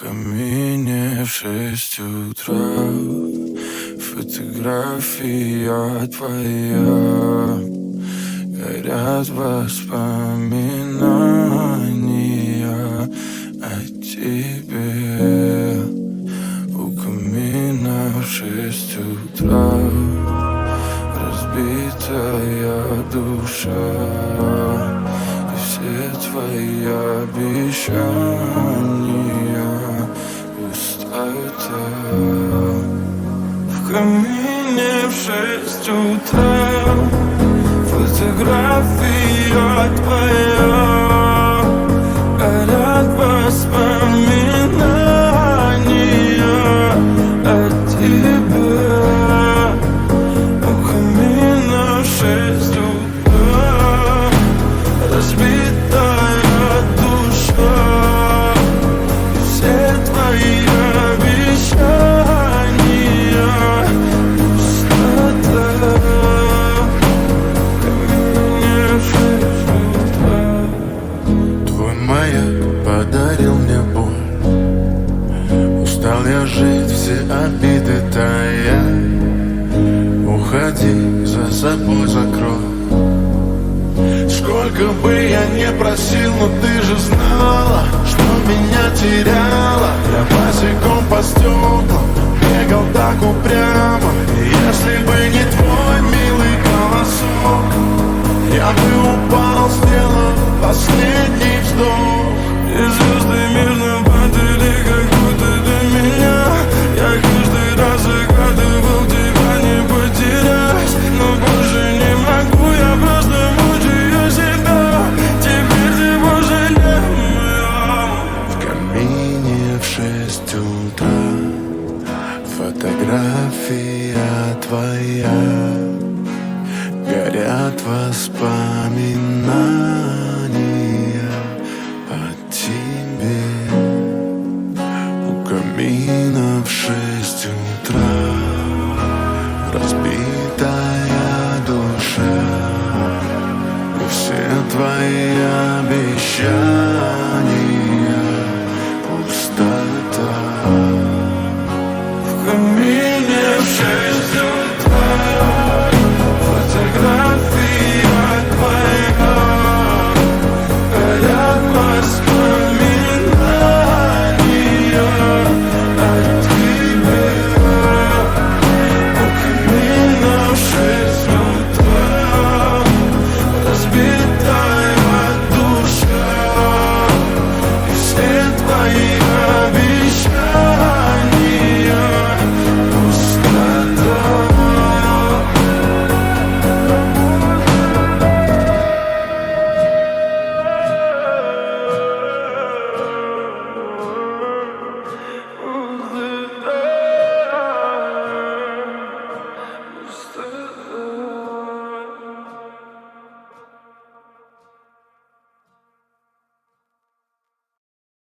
камине в 6 утра фотография твоя. Горят воспоминания о тебе. У камина в 6 утра разбитая душа, и все твои обещания пустота. В камине в 6 утра фотография твоя. Горят воспоминания о тебе. У камина в 6 утра разбитая душа, и все твои обещания пустота. В камине в 6 утра. Твой маяк подарил мне боль. Устал я жить, все обиды тая. Уходи, за собой закрой. Сколько бы я не просил, но ты же знала, что меня теряла. Я босиком по стеклам бегал так упрямо. И если бы не твой милый голосок, я бы упал, сделав последний вздох. И звезды мирно падали, как будто до меня. Я каждый раз загадывал тебя не потерять, но больше не могу, я просто мучаю себя. Теперь ты пожалел. В камине в 6 утра фотография твоя.